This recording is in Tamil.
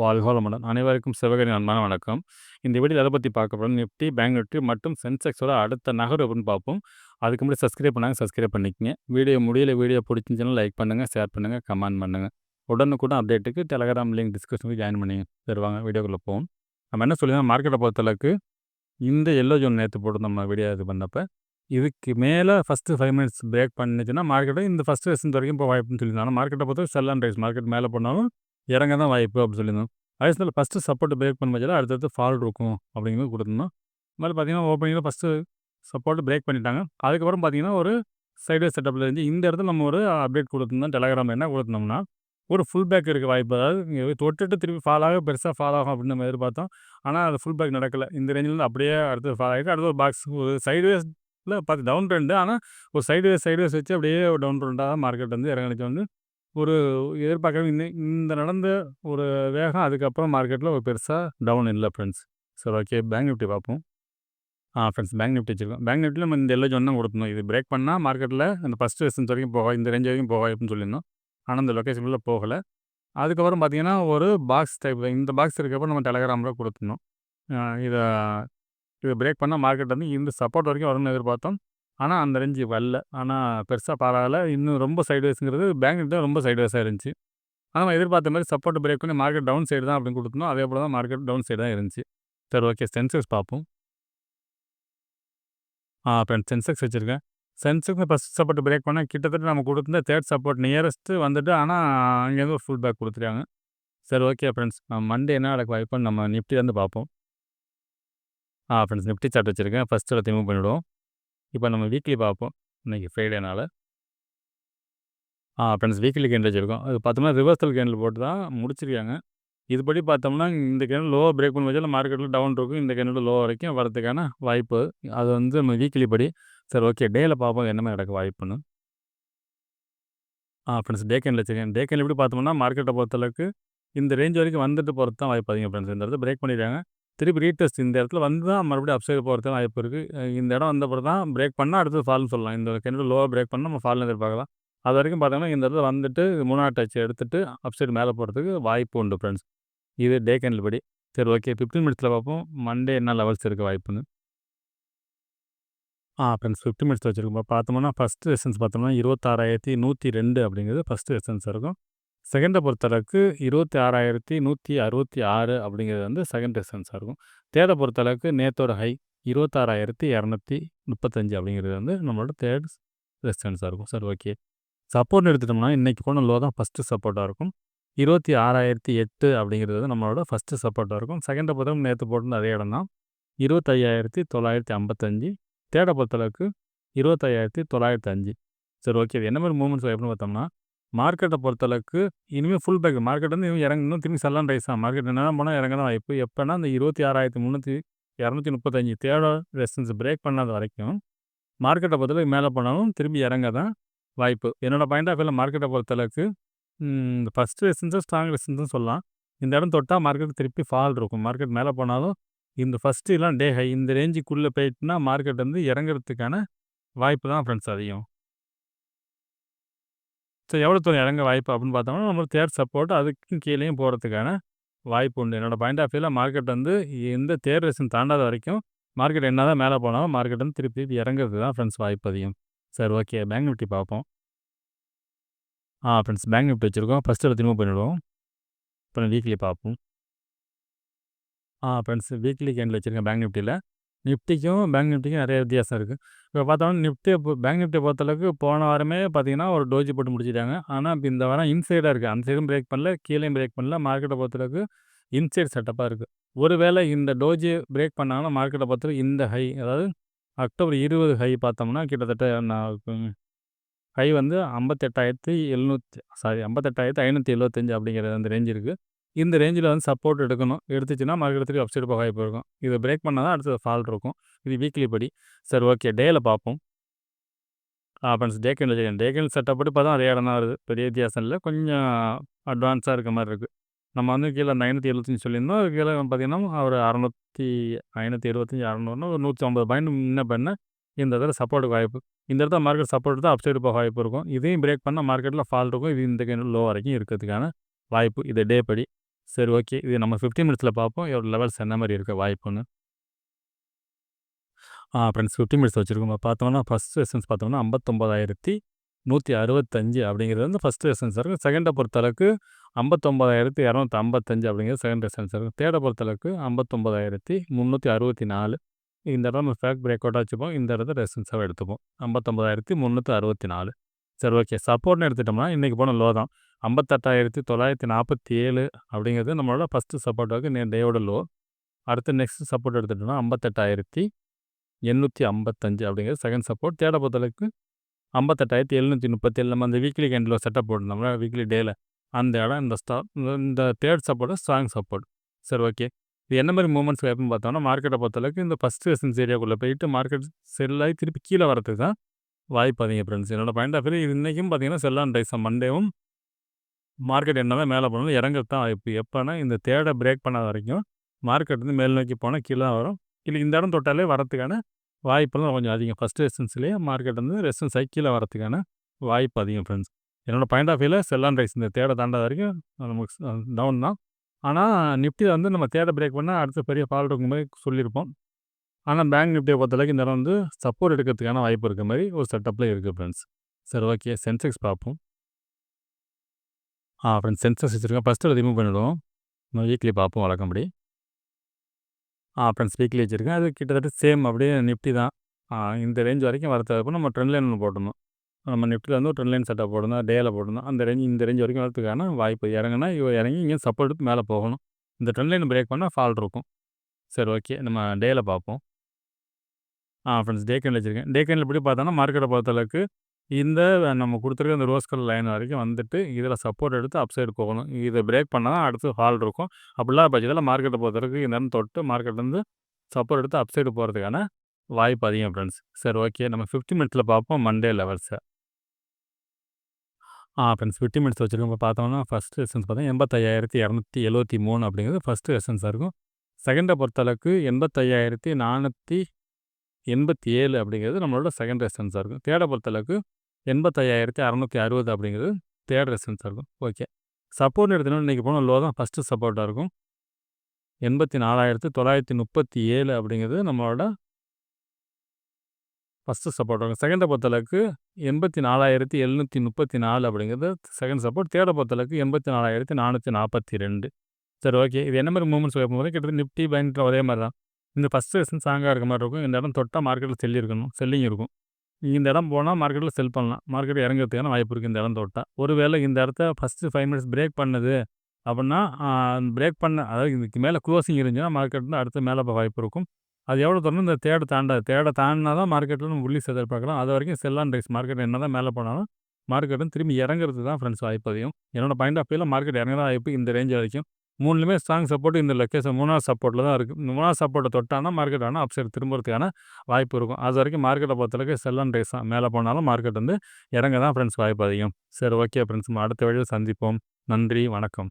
வாழ்க வளமுடன். அனைவருக்கும் சிவகரின் அன்பான வணக்கம். இந்த வீடியோல எத பத்தி பார்க்க போறோம், நிஃப்டி, பேங்க் நிஃப்டி மற்றும் சென்செக்ஸோட அடுத்த நகர்வு எப்படின்னு பார்ப்போம். அதுக்கு முன்னாடி சப்ஸ்கிரைப் பண்ணாங்க, சப்ஸ்கிரைப் பண்ணிக்கங்க. வீடியோ பிடிச்சிருந்துச்சுன்னா லைக் பண்ணுங்க, ஷேர் பண்ணுங்க, கமெண்ட் பண்ணுங்க. உடனுக்குடன் அப்டேட்டுக்கு டெலகிராம் லிங்க் டிஸ்கிரிப்ஷனுக்கு ஜாயின் பண்ணிங்க. சரி வாங்க வீடியோக்குள்ள போவோம். நம்ம என்ன சொல்லியிருந்தோம், மார்க்கெட்ட பொறுத்தளவுக்கு இந்த எல்லோ ஜோன் நேத்து போட்டிருந்தோம் நம்ம வீடியோ இது பண்ணப்ப. இதுக்கு மேல ஃபர்ஸ்ட் 5 மினிட்ஸ் பிரேக் பண்ணுச்சுன்னா, மார்க்கெட் இந்த ஃபர்ஸ்ட் ரெசிஸ்டன்ஸ் வரைக்கும் போக வாய்ப்புன்னு சொல்லியிருந்தோம். ஆனா மார்க்கெட்ட பொறுத்தவரை செல் அண்ட் ரைஸ். மார்க்கெட் மேல போனாலும் இறங்க தான் வாய்ப்பு அப்படின்னு சொல்லியிருந்தோம். அதே சமயத்தில் ஃபஸ்ட்டு சப்போர்ட் பிரேக் பண்ண பட்சத்தில் அடுத்தடுத்து ஃபால் இருக்கும் அப்படிங்கிறது கொடுத்துருந்தோம். அது மாதிரி பார்த்தீங்கன்னா ஓப்பனிங்கில் ஃபஸ்ட்டு சப்போர்ட் பிரேக் பண்ணிட்டாங்க. அதுக்கப்புறம் பார்த்தீங்கன்னா ஒரு சைட்வே செட்டப்பில் இருந்துச்சு. இந்த இடத்துல நம்ம ஒரு அப்டேட் கொடுத்துருந்தோம். டெலகிராமில் என்ன கொடுத்துருந்தோம்னா, ஒரு ஃபுல் பேக் இருக்க வாய்ப்பு. அதாவது இங்க தொட்டுட்டு திருப்பி ஃபால் ஆக பெருசாக ஃபால் ஆகும் அப்படின்னு நம்ம எதிர்பார்த்தோம். ஆனால் அது ஃபுல் பேக் நடக்கலை. இந்த ரேஞ்சிலேருந்து அப்படியே அடுத்து ஃபால் ஆகிட்டு அடுத்து ஒரு பாக்ஸ் ஒரு சைட்வேஸில் பார்த்து டவுன் ட்ரெண்டு. ஆனால் ஒரு சைட்வேஸ் வச்சு அப்படியே டவுன் ட்ரெண்டாக தான் மார்க்கெட் வந்து இறங்கிச்சு வந்து ஒரு எதிர்பார்க்கவே இந்த நடந்த ஒரு வேகம் அதுக்கப்புறம் மார்க்கெட்டில் ஒரு பெருசாக டவுன் இல்லை ஃப்ரெண்ட்ஸ். சரி ஓகே, பேங்க் நிஃப்டி பார்ப்போம். ஃப்ரெண்ட்ஸ் பேங்க் நிஃப்டி வச்சுருக்கோம். பேங்க் நிஃப்டியில் நம்ம இந்த எல்லோ ஜோன் தான் கொடுத்துருந்தோம். இது பிரேக் பண்ணால் மார்க்கெட்டில் அந்த ஃபஸ்ட் ரெசிஸ்டன்ஸ் வரைக்கும் இந்த ரேஞ்ச் வரைக்கும் அப்படின்னு சொல்லியிருந்தோம். ஆனால் இந்த லொக்கேஷனுக்குள்ளே போகலை. அதுக்கப்புறம் பார்த்தீங்கன்னா ஒரு பாக்ஸ் டைப் இந்த பாக்ஸ் இருக்கப்போ நம்ம டெலகிராமில் கொடுத்துருந்தோம். இதை இது பிரேக் பண்ணால் மார்க்கெட் வந்து இந்த சப்போர்ட் வரைக்கும் வரும்னு எதிர்பார்த்தோம். ஆனால் அந்த ரேஞ்சு வரல. ஆனால் பெருசாக பரவாயில்ல. இன்னும் ரொம்ப சைட்வேஸுங்கிறது பேங்க் நிஃப்டி ரொம்ப சைட்வேஸாக இருந்துச்சு. நம்ம எதிர்பார்த்த மாதிரி சப்போர்ட் பிரேக் பண்ணி மார்க்கெட் டவுன் சைடு தான் அப்படின்னு கொடுத்துருந்தோம். அதே போல தான் மார்க்கெட் டவுன் சைடு தான் இருந்துச்சு. சரி ஓகே, சென்செக்ஸ் பார்ப்போம். இப்போ சென்செக்ஸ் வச்சுருக்கேன். சென்செக்ஸ் ஃபஸ்ட் சப்போர்ட் பிரேக் பண்ணால் கிட்டத்தட்ட நம்ம கொடுத்துருந்த தேர்ட் சப்போர்ட் நியரஸ்ட்டு வந்துட்டு, ஆனால் அங்கேருந்து ஒரு ஃபுல் பேக் கொடுத்துருக்காங்க. சரி ஓகே ஃப்ரெண்ட்ஸ், நம்ம மண்டே என்ன நடக்க வாய்ப்புன்னு நம்ம நிஃப்டிலேருந்து பார்ப்போம். ஃப்ரெண்ட்ஸ் நிஃப்டி சார்ட் வச்சுருக்கேன். ஃபஸ்ட்டு எல்லாத்தையும் மூவ் பண்ணிவிடுவோம். இப்போ நம்ம வீக்லி பார்ப்போம். இன்றைக்கி ஃப்ரைடேனால. ஃப்ரெண்ட்ஸ் வீக்லி கேண்டில் வச்சுருக்கோம். அது பார்த்தோம்னா ரிவர்சல் கேண்டில் போட்டு தான் முடிச்சிருக்காங்க. இதுபடி பார்த்தோம்னா இந்த கேண்டில் லோவாக பிரேக் பண்ண வச்சாலும் மார்க்கெட்டில் டவுன் இருக்கும். இந்த கேண்டில் லோ வரைக்கும் வரதுக்கான வாய்ப்பு. அது வந்து நம்ம வீக்லி படி. சரி ஓகே, டேயில் பார்ப்போம் என்ன மாதிரி நடக்க வாய்ப்புன்னு. ஃப்ரெண்ட்ஸ் டே கேண்டில் வச்சுருக்கேன். டே கேண்டில் எப்படி பார்த்தோம்னா மார்க்கெட்டை பொறுத்தளவுக்கு இந்த ரேஞ்ச் வரைக்கும் வந்துட்டு போகிறது தான் வாய்ப்பு அதிகம் ஃப்ரெண்ட்ஸ். இந்த இடத்துல பிரேக் பண்ணிடுறாங்க. திருப்பி ரீடெஸ்ட் இந்த இடத்துல வந்து தான் மறுபடியும் அப்சைடு போகிறது தான் வாய்ப்பு இருக்குது. இந்த இடம் வந்த பிறகு தான் பிரேக் பண்ணால் அடுத்து ஃபால்னு சொல்லலாம். இந்த கேண்டில் லோவாக பிரேக் பண்ணால் நம்ம ஃபால்னு எதிர்பார்க்கலாம். அது வரைக்கும் பார்த்தோம்னா இந்த இடத்துல வந்துட்டு 3வது டச் எடுத்துட்டு அப்சைடு மேலே போகிறதுக்கு வாய்ப்பு உண்டு ஃப்ரெண்ட்ஸ். இது டே கேண்டில் படி. சரி ஓகே, 15 மினிட்ஸில் பார்ப்போம் மண்டே என்ன லெவல்ஸ் இருக்க வாய்ப்புன்னு. ஃப்ரெண்ட்ஸ் 50 மினிட்ஸ் வச்சுருக்கோம். பார்த்தோம்னா ஃபஸ்ட்டு ரெசிஸ்டன்ஸ் பார்த்தோம்னா 26,102 அப்படிங்கிறது ஃபஸ்ட்டு ரெசிஸ்டன்ஸ் இருக்கும். செகண்டை பொறுத்தளவுக்கு 26,166 அப்படிங்கிறது வந்து செகண்ட் ரெசிஸ்டன்ஸாக இருக்கும். தேர்டை பொறுத்தளவுக்கு நேத்தோட ஹை 26,235 அப்படிங்கிறது வந்து நம்மளோட தேர்ட் ரெசிஸ்டன்ஸாக இருக்கும். சரி ஓகே, சப்போர்ட்னு எடுத்துட்டோம்னா இன்றைக்கி போன லோ தான் ஃபஸ்ட்டு சப்போர்ட்டாக இருக்கும். 26,008 அப்படிங்கிறது வந்து நம்மளோட ஃபஸ்ட்டு சப்போர்ட்டாக இருக்கும். செகண்டை பொறுத்தவரைக்கும் நேற்று போட்டிருந்த அதே இடம் தான் 25,955. தேர்டை பொறுத்தளவுக்கு 25,905. சரி ஓகே, இது என்ன மாதிரி மூவ்மெண்ட்ஸ் எப்படின்னு பார்த்தோம்னா மார்க்கெட்டை பொறுத்தளவுக்கு இனிமேல் ஃபுல் பேக் மார்க்கெட் வந்து இன்னும் திரும்பி செல்லான் ரைஸ் தான். மார்க்கெட் என்ன போனால் இறங்க தான் வாய்ப்பு. எப்போனா இந்த 26,235 தேர்ட் ரெசிஸ்டன்ஸ் பிரேக் பண்ணாத வரைக்கும் மார்க்கெட்டை பொறுத்தளவுக்கு மேலே போனாலும் திரும்பி இறங்க தான் வாய்ப்பு. என்னோடய பாயிண்ட் ஆஃப் வியூவில் மார்க்கெட்டை பொறுத்தளவுக்கு இந்த ஃபஸ்ட் ரெசிஸ்டன்ஸும் ஸ்ட்ராங் ரெசிஸ்டன்ஸும் சொல்லலாம். இந்த இடம் தொட்டால் மார்க்கெட் திருப்பி ஃபால் இருக்கும். மார்க்கெட் மேலே போனாலும் இந்த ஃபஸ்ட்டு எல்லாம் டே ஹை இந்த ரேஞ்சுக்குள்ளே போயிட்டுனா மார்க்கெட் வந்து இறங்குறதுக்கான வாய்ப்பு தான் ஃப்ரெண்ட்ஸ் அதிகம். ஸோ எவ்வளோ தூரம் இறங்க வாய்ப்பு அப்படின்னு பார்த்தோம்னா நம்மளுக்கு தேர்ட் சப்போர்ட் அதுக்கும் கீழேயும் போகிறதுக்கான வாய்ப்பு உண்டு. என்னோடய பாயிண்ட் ஆஃப் வியூவில் மார்க்கெட் வந்து எந்த தேர்ட் ரெசிஸ்டன்ஸ் தாண்டாத வரைக்கும் மார்க்கெட் என்ன தான் மேலே போனாலும் மார்க்கெட் வந்து திருப்பி இறங்குறது தான் ஃப்ரெண்ட்ஸ் வாய்ப்பு அதிகம். சரி ஓகே, பேங்க் நிஃப்டி பார்ப்போம். ஃப்ரெண்ட்ஸ் பேங்க் நிஃப்டி வச்சுருக்கோம். ஃபஸ்ட்டு அதை ரிமூவ் பண்ணிவிடுவோம். அப்புறம் வீக்லி பார்ப்போம். ஃப்ரெண்ட்ஸ் வீக்லி கேண்டில் வச்சுருக்கேன் பேங்க் நிஃப்டியில். நிஃப்டிக்கும் பேங்க் நிஃப்டிக்கும் நிறைய வித்தியாசம் இருக்குது. இப்போ பார்த்தோம்னா பேங்க் நிஃப்டியை பொறுத்தளவுக்கு போன வாரமே பார்த்தீங்கன்னா ஒரு டோஜி போட்டு முடிச்சிட்டாங்க. ஆனால் இப்போ இந்த வாரம் இன்சைடாக இருக்குது. அந்த சைடும் பிரேக் பண்ணல, கீழேயும் பிரேக் பண்ணல. மார்க்கெட்டை பொறுத்தளவுக்கு இன்சைட் செட்டப்பாக இருக்குது. ஒருவேளை இந்த டோஜி பிரேக் பண்ணாங்கன்னா மார்க்கெட்டை பொறுத்தளவுக்கு இந்த ஹை, அதாவது அக்டோபர் 20 ஹை பார்த்தோம்னா கிட்டத்தட்ட ஹை வந்து 58,575 அப்படிங்கிற அந்த ரேஞ்ச் இருக்குது. இந்த ரேஞ்சில் வந்து சப்போர்ட் எடுக்கணும். எடுத்துச்சுன்னா மார்க்கெட் அப்சைடு போக வாய்ப்பு இருக்கும். இதை பிரேக் பண்ணால் தான் அடுத்தது ஃபால் இருக்கும். இது வீக்லி படி. சரி ஓகே, டேயில் பார்ப்போம். ஃப்ரெண்ட்ஸ் டே கேண்டில் செட்டப் படி பார்த்தா அதே இடம் தான் வருது. பெரிய வித்தியாசம் இல்லை. கொஞ்சம் அட்வான்ஸாக இருக்க மாதிரி இருக்குது. நம்ம வந்து கீழே 575 சொல்லியிருந்தோம். கீழே பார்த்தீங்கன்னா ஒரு 575 600ன்னு ஒரு 150 பாயிண்ட் முன்ன பண்ண இந்த இடத்துல சப்போர்ட்டுக்கு வாய்ப்பு. இந்த இடத்துல மார்க்கெட் சப்போர்ட் தான் அப்சைடு போக வாய்ப்பு இருக்கும். இதையும் பிரேக் பண்ணால் மார்க்கெட்டில் ஃபால் இருக்கும். இது இந்த கேண்டில் லோ வரைக்கும் இருக்கிறதுக்கான வாய்ப்பு. இது டே படி. சரி ஓகே. இது நம்ம 15 மினிட்ஸில பார்ப்போம். இதோட லெவல்ஸ் என்ன மாரி இருக்க வாய்ப்புன்னு. ஃப்ரெண்ட்ஸ் 15 மினிட்ஸ் வச்சிருக்கோம். பார்த்தோம்னா ஃபர்ஸ்ட் ரெசிஸ்டன்ஸ் பார்த்தோம்னா 59,165 அப்படிங்கிறது வந்து ஃபர்ஸ்ட் ரெசிஸ்டன்ஸா இருக்கும். செகண்ட பொறுத்தளவுக்கு 59,255 அப்படிங்கிறது செகண்ட் ரெசிஸ்டன்ஸா இருக்கும். தேர்ட பொறுத்தளவுக்கு 59,364. இந்த இடம் நம்ம ஃபேக் பிரேக் அவுட்டா வச்சுப்போம். இந்த இடத்த ரெசிஸ்டன்ஸாவே எடுத்துப்போம். 59,364. சரி ஓகே. சப்போர்ட்னு எடுத்துட்டோம்னா, இன்னைக்கு போன லோ தான். 58,947 அப்படிங்கிறது நம்மளோட ஃபர்ஸ்ட் சப்போர்ட்டாக டேயோட லோ. அடுத்து நெக்ஸ்ட் சப்போர்ட் எடுத்துட்டோம்னா 58,855 அப்படிங்கிறது செகண்ட் சப்போர்ட். தேர்ட பொறுத்தளவுக்கு 58,737 நம்ம அந்த வீக்லி கேண்டில்ல செட்டப் போட்டிருந்தோம்ல, வீக்லி டேல. அந்த இடம் இந்த தேர்ட் சப்போர்ட் ஸ்ட்ராங் சப்போர்ட். சரி ஓகே. இது என்ன மாரி மூவ்மெண்ட்ஸ் எப்படின்னு பார்த்தோம்னா, மார்க்கெட்ட பொறுத்தளவுக்கு இந்த ஃபர்ஸ்ட் ரெசிஸ்டன்ஸ் ஏரியாக்குள்ள போயிட்டு மார்க்கெட் செல் ஆகி திருப்பி கீழ வரதுக்கு தான் வாய்ப்பு அதிகம் ஃப்ரெண்ட்ஸ். என்னோட பாயிண்ட் ஆஃப் வியூ இன்னைக்கும் பார்த்தீங்கன்னா செல் ஆன் ரைஸ் தான். மண்டேவும் மார்க்கெட் என்னதான் மேலே போனாலும் இறங்கறது தான் வாய்ப்பு. எப்போனா இந்த தேர்ட பிரேக் பண்ணாத வரைக்கும் மார்க்கெட் வந்து மேல் நோக்கி போனால் கீழே தான் வரும். இல்லை இந்த இடம் தொட்டாலே வரத்துக்கான வாய்ப்பெல்லாம் கொஞ்சம் அதிகம். ஃபஸ்ட் ரெசிஸ்டன்ஸ்லேயே மார்க்கெட் வந்து ரெசிஸ்டன்ஸ் ஆகி கீழே வரத்துக்கான வாய்ப்பு அதிகம் ஃப்ரெண்ட்ஸ். என்னோட பாயிண்ட் ஆஃப் வியூவில் செல் ஆன் ரைஸ் இந்த தேட தாண்டாத வரைக்கும் நமக்கு டவுன் தான். ஆனால் நிஃப்டியில் வந்து நம்ம தேட பிரேக் பண்ணால் அடுத்த பெரிய ஃபால் இருக்கும் மாதிரி சொல்லியிருப்போம். ஆனால் பேங்க் நிஃப்டியை பொறுத்தளவுக்கு இந்த இடம் வந்து சப்போர்ட் எடுக்கிறதுக்கான வாய்ப்பு இருக்க மாதிரி ஒரு செட்டப்பில் இருக்குது ஃப்ரெண்ட்ஸ். சரி ஓகே. சென்செக்ஸ் பார்ப்போம். ஃப்ரெண்ட்ஸ் சென்சஸ் வச்சுருக்கேன். ஃபஸ்ட்டு அதை ரிமூவ் பண்ணிவிடுவோம். நம்ம வீக்லி பார்ப்போம் வழக்கம்படி. ஃப்ரெண்ட்ஸ் வீக்லி வச்சுருக்கேன். அது கிட்டத்தட்ட சேம் அப்படியே நிஃப்டி தான். இந்த ரேஞ்ச் வரைக்கும் வரதுக்கு நம்ம ட்ரெண்ட் லைன் ஒன்று போட்டணும். நம்ம நிஃப்டியில் வந்து ஒரு ட்ரெண்ட் லைன் செட்டப் போடணும், டேயில் போடணும். அந்த ரேஞ்ச் இந்த ரேஞ்ச் வரைக்கும் வரதுக்கான வாய்ப்பு. இறங்குனா இறங்கி இங்கேயும் சப்போர்ட் எடுத்து மேலே போகணும். இந்த ட்ரெண்ட் லைன் பிரேக் பண்ணால் ஃபால் இருக்கும். சரி ஓகே. நம்ம டேயில் பார்ப்போம். ஃப்ரெண்ட்ஸ் டே கேண்டில் வச்சுருக்கேன். டே கேண்டில் எப்படி பார்த்தோன்னா மார்க்கெட்டை பொறுத்தளவுக்கு இந்த நம்ம கொடுத்துருக்க இந்த ரோஸ் கலர் லைன் வரைக்கும் வந்துட்டு இதில் சப்போர்ட் எடுத்து அப் சைடு போகணும். இதை பிரேக் பண்ணால் தான் அடுத்து ஃபால் இருக்கும். அப்படிலாம் பட்சத்தில் மார்க்கெட்டை பொறுத்தளவுக்கு இந்த நேரம் தொட்டு மார்க்கெட் வந்து சப்போர்ட் எடுத்து அப் சைடு போகிறதுக்கான வாய்ப்பு அதிகம் ஃப்ரெண்ட்ஸ். சரி ஓகே. நம்ம 15 மினிட்ஸில் பார்ப்போம் மண்டே லெவல்ஸை. ஃப்ரெண்ட்ஸ் 15 மினிட்ஸ் வச்சுருக்கோம். இப்போ பார்த்தோம்னா ஃபஸ்ட் ரெசிஸ்டன்ஸ் பார்த்தா 85,273 அப்படிங்கிறது ஃபஸ்ட்டு ரெசிஸ்டன்ஸாக இருக்கும். செகண்டை பொறுத்தளவுக்கு 85,487 அப்படிங்கிறது நம்மளோட செகண்ட் ரெசிஸ்டன்ஸாக இருக்கும். தேர்டை பொறுத்தளவுக்கு 85,660 அப்படிங்கிறது தேர்ட் ரெசிஸ்டன்ஸாக இருக்கும். ஓகே. சப்போர்ட்னு எடுத்தோம்னா இன்றைக்கி போன லோ தான் ஃபஸ்ட்டு சப்போர்ட்டாக இருக்கும். 84,937 அப்படிங்கிறது நம்மளோட ஃபஸ்ட்டு சப்போர்ட் இருக்கும். செகண்டை பொறுத்தளவுக்கு 84,734 அப்படிங்கிறது செகண்ட் சப்போர்ட். தேர்டை பொறுத்தளவுக்கு 84,442. சரி ஓகே. இது என்ன மாதிரி மூவ்மெண்ட்ஸ் வைக்கும்போது கிட்டத்தட்ட நிஃப்டி பேங்க் ஒரே மாதிரி தான். இந்த ஃபஸ்ட் ரெசிஸ்டன்ஸ் ஸ்ட்ராங்காக இருக்க மாதிரி இருக்கும். இந்த இடம் தொட்டால் மார்க்கெட்டில் செல்லிங் இருக்கும். இந்த இடம் போனால் மார்க்கெட்டில் செல் பண்ணலாம். மார்க்கெட் இறங்கிறதுக்கான வாய்ப்பு இருக்குது இந்த இடம் தொட்டால். ஒருவேளை இந்த இடத்த ஃபஸ்ட்டு 5 மினிட்ஸ் பிரேக் பண்ணுது அப்படின்னா பிரேக் பண்ண அதாவது இதுக்கு மேலே க்ளோசிங் இருந்துச்சுன்னா மார்க்கெட் வந்து அடுத்து மேலே போக வாய்ப்பு இருக்கும். அது எவ்வளோ தரணும் இந்த தேட தாண்டினா தான் மார்க்கெட்டில் நம்ம புல்லிஷ் எதிர்பார்க்கலாம். அது வரைக்கும் செல் அண்ட் ரைஸ் மார்க்கெட் என்ன தான் மேலே போனாலும் மார்க்கெட் வந்து திரும்பி இறங்குறது தான் ஃப்ரெண்ட்ஸ் வாய்ப்பு அதிகம். என்னோட பாயிண்ட் ஆஃப் வியூவில் மார்க்கெட் இறங்க தான் வாய்ப்பு இந்த ரேஞ்ச் வரைக்கும். 3லுமே ஸ்ட்ராங் சப்போர்ட் இந்த லொக்கேஷன் 3வது சப்போர்ட்டில் தான் இருக்குது. 3வது சப்போர்ட்டை தொட்டானா மார்க்கெட் ஆனால் அப் சைடு திரும்புறதுக்கான வாய்ப்பு இருக்கும். அது வரைக்கும் மார்க்கெட்டை பொறுத்தளவுக்கு செல் அண்ட் ரைஸ் தான். மேலே போனாலும் மார்க்கெட் வந்து இறங்க தான் ஃப்ரெண்ட்ஸ் வாய்ப்பு அதிகம். சரி ஓகே ஃப்ரெண்ட்ஸ். நம்ம அடுத்த வீடியோவில் சந்திப்போம். நன்றி, வணக்கம்.